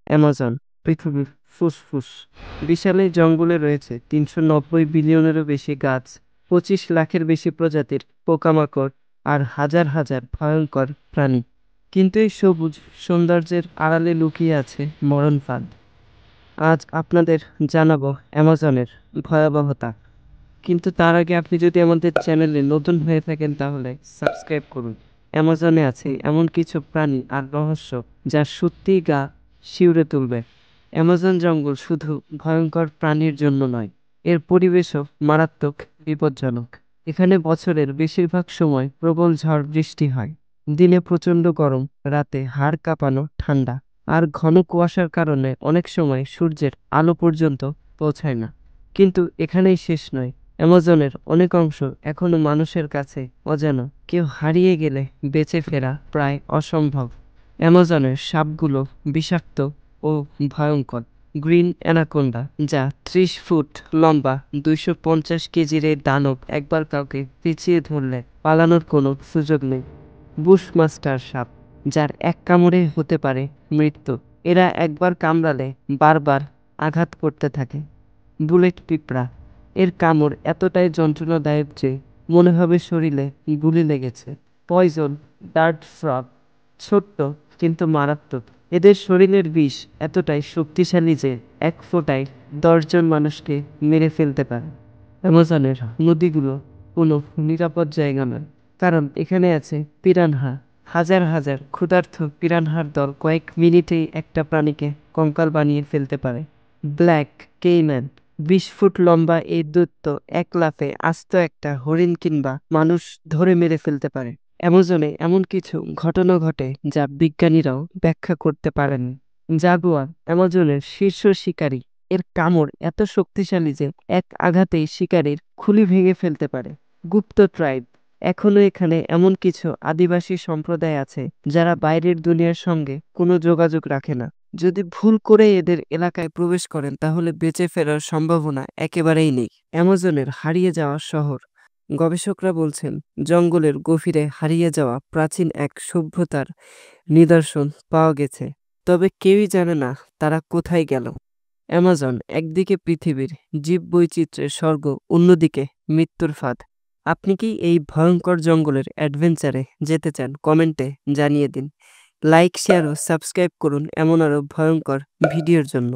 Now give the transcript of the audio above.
Amazon পৃথিবীর ফুসফুস। বিশাল এই জঙ্গলে রয়েছে ৩৯০ বিলিয়নেরও বেশি গাছ, ২৫ লাখের বেশি প্রজাতির পোকামাকড় আর হাজার হাজার ভয়ঙ্কর প্রাণী। কিন্তু এই সবুজ সৌন্দর্যের আড়ালে লুকিয়ে আছে মরণ ফাঁদ। আজ আপনাদের জানাবো অ্যামাজনের ভয়াবহতা। কিন্তু তার আগে আপনি যদি আমাদের চ্যানেলে নতুন হয়ে থাকেন তাহলে সাবস্ক্রাইব করুন। অ্যামাজনে আছে এমন কিছু প্রাণী আর রহস্য যা সত্যিই গা শিউরে তুলবে। অ্যামাজন জঙ্গল শুধু ভয়ঙ্কর প্রাণীর জন্য নয়, এর পরিবেশও মারাত্মক বিপজ্জনক। এখানে বছরের বেশিরভাগ সময় প্রবল ঝড় বৃষ্টি হয়। দিনে প্রচণ্ড গরম, রাতে হাড় কাঁপানো ঠান্ডা, আর ঘন কুয়াশার কারণে অনেক সময় সূর্যের আলো পর্যন্ত পৌঁছায় না। কিন্তু এখানেই শেষ নয়। অ্যামাজনের অনেক অংশ এখনো মানুষের কাছে অজানা। কেউ হারিয়ে গেলে বেঁচে ফেরা প্রায় অসম্ভব। অ্যামাজনের সাপগুলো বিষাক্ত ও ভয়ঙ্কর। গ্রিন অ্যানাকোন্ডা, যা ৩০ ফুট লম্বা, ২৫০ কেজির এই দানব একবার কাউকে পিছিয়ে ধরলে পালানোর কোনো সুযোগ নেই। বুশমাস্টার সাপ, যার এক কামড়ে হতে পারে মৃত্যু। এরা একবার কামড়ালে বারবার আঘাত করতে থাকে। বুলেট পিঁপড়া, এর কামড় এতটাই যন্ত্রণাদায়ক যে মনে হবে শরীরে গুলি লেগেছে। পয়জন ডার্ট ফ্রগ, ছোট্ট কিন্তু মারাত্মক। এদের শরীরের বিষ এতটাই শক্তিশালী যে এক ফোঁটায় ১০ জন মানুষকে মেরে ফেলতে পারে। অ্যামাজনের নদীগুলো কোনো নিরাপদ জায়গা নয়, কারণ এখানে আছে পিরানহা। হাজার হাজার ক্ষুধার্ত পিরানহার দল কয়েক মিনিটেই একটা প্রাণীকে কঙ্কাল বানিয়ে ফেলতে পারে। ব্ল্যাক কেইম্যান, ২০ ফুট লম্বা এই দৈত্য এক লাফে আস্ত একটা হরিণ কিংবা মানুষ ধরে মেরে ফেলতে পারে। অ্যামাজনে এমন কিছু ঘটনা ঘটে যা বিজ্ঞানীরাও ব্যাখ্যা করতে পারেন। জাগুয়ার, অ্যামাজনের শীর্ষ শিকারী। এর কামড় এত শক্তিশালী যে এক আঘাতেই শিকারীর খুলি ভেঙে ফেলতে পারে। গুপ্ত ট্রাইব, এখনো এখানে এমন কিছু আদিবাসী সম্প্রদায় আছে যারা বাইরের দুনিয়ার সঙ্গে কোনো যোগাযোগ রাখে না। যদি ভুল করে এদের এলাকায় প্রবেশ করেন তাহলে বেঁচে ফেরার সম্ভাবনা একেবারেই নেই। অ্যামাজনের হারিয়ে যাওয়া শহর। গবেষকরা বলছেন জঙ্গলের গভীরে হারিয়ে যাওয়া প্রাচীন এক সভ্যতার নিদর্শন পাওয়া গেছে, তবে কেউই জানে না তারা কোথায় গেল। অ্যামাজন একদিকে পৃথিবীর জীববৈচিত্র্যের স্বর্গ, অন্যদিকে মৃত্যুর ফাঁদ। আপনি কি এই ভয়ঙ্কর জঙ্গলের অ্যাডভেঞ্চারে যেতে চান? কমেন্টে জানিয়ে দিন। লাইক, শেয়ার ও সাবস্ক্রাইব করুন এমন আরও ভয়ঙ্কর ভিডিওর জন্য।